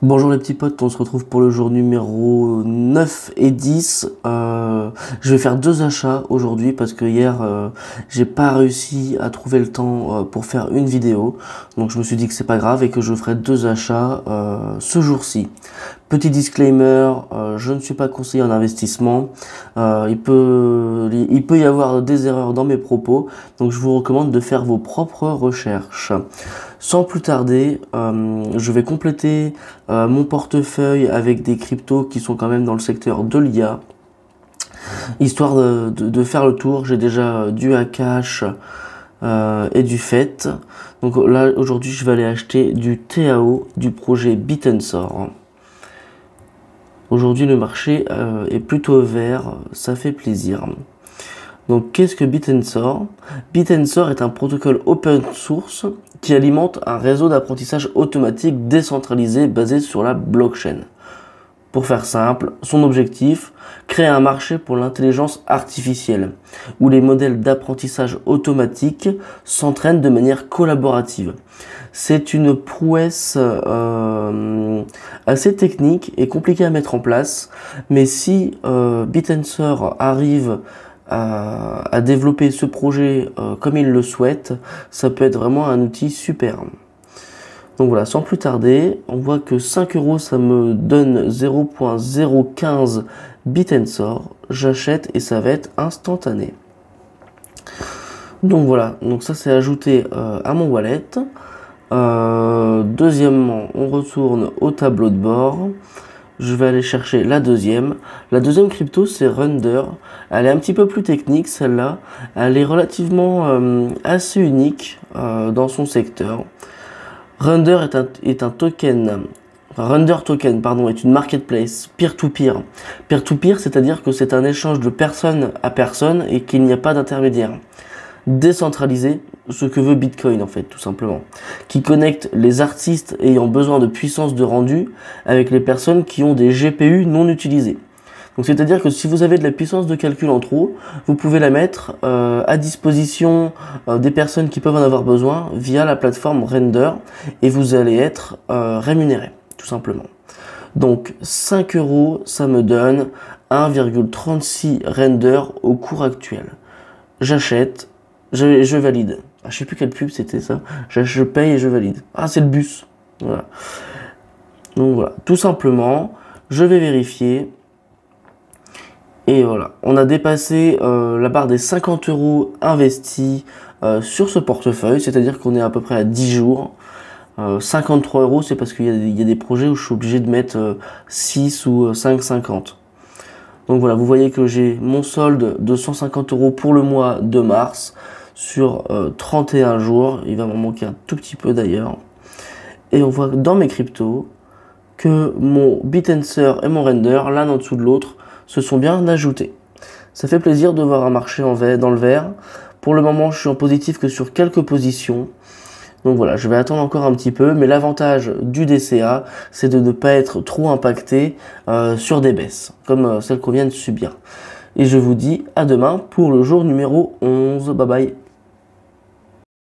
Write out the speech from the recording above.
Bonjour les petits potes, on se retrouve pour le jour numéro 9 et 10. Je vais faire deux achats aujourd'hui parce que hier j'ai pas réussi à trouver le temps pour faire une vidéo. Donc je me suis dit que c'est pas grave et que je ferai deux achats ce jour-ci. Petit disclaimer, je ne suis pas conseiller en investissement. Il peut y avoir des erreurs dans mes propos, donc je vous recommande de faire vos propres recherches. Sans plus tarder, je vais compléter mon portefeuille avec des cryptos qui sont quand même dans le secteur de l'IA. Histoire de faire le tour, j'ai déjà du Akash et du FET. Donc là, aujourd'hui, je vais aller acheter du TAO du projet Bitensor. Aujourd'hui, le marché est plutôt vert, ça fait plaisir. Donc, qu'est-ce que Bitensor? Bitensor est un protocole open source qui alimente un réseau d'apprentissage automatique décentralisé basé sur la blockchain. Pour faire simple, son objectif, créer un marché pour l'intelligence artificielle, où les modèles d'apprentissage automatique s'entraînent de manière collaborative. C'est une prouesse assez technique et compliquée à mettre en place, mais si Bitensor arrive à développer ce projet comme il le souhaite, ça peut être vraiment un outil super. Donc voilà, sans plus tarder, on voit que 5 euros ça me donne 0.015 Bitensor. J'achète et ça va être instantané. Donc voilà, donc ça c'est ajouté à mon wallet. Deuxièmement, on retourne au tableau de bord. Je vais aller chercher la deuxième. La deuxième crypto, c'est Render. Elle est un petit peu plus technique, celle-là. Elle est relativement assez unique dans son secteur. Render est un token. Render token, pardon, est une marketplace peer-to-peer. Peer-to-peer, c'est-à-dire que c'est un échange de personne à personne et qu'il n'y a pas d'intermédiaire. Décentralisé, ce que veut Bitcoin en fait, tout simplement, qui connecte les artistes ayant besoin de puissance de rendu avec les personnes qui ont des GPU non utilisés. Donc c'est-à-dire que si vous avez de la puissance de calcul en trop, vous pouvez la mettre à disposition des personnes qui peuvent en avoir besoin via la plateforme Render et vous allez être rémunéré, tout simplement. Donc 5 euros, ça me donne 1,36 Render au cours actuel. J'achète. Je valide. Ah, je sais plus quelle pub c'était ça. Je paye et je valide. Ah, c'est le bus. Voilà. Donc voilà, tout simplement, je vais vérifier. Et voilà, on a dépassé la barre des 50 euros investis sur ce portefeuille. C'est-à-dire qu'on est à peu près à 10 jours. 53 euros, c'est parce qu'il y a des projets où je suis obligé de mettre 6 ou 5,50. Donc voilà, vous voyez que j'ai mon solde de 150 euros pour le mois de mars sur 31 jours. Il va m'en manquer un tout petit peu d'ailleurs. Et on voit dans mes cryptos que mon Bitensor et mon Render, l'un en dessous de l'autre, se sont bien ajoutés. Ça fait plaisir de voir un marché dans le vert. Pour le moment, je suis en positif que sur quelques positions. Donc voilà, je vais attendre encore un petit peu, mais l'avantage du DCA, c'est de ne pas être trop impacté sur des baisses, comme celle qu'on vient de subir. Et je vous dis à demain pour le jour numéro 11. Bye bye.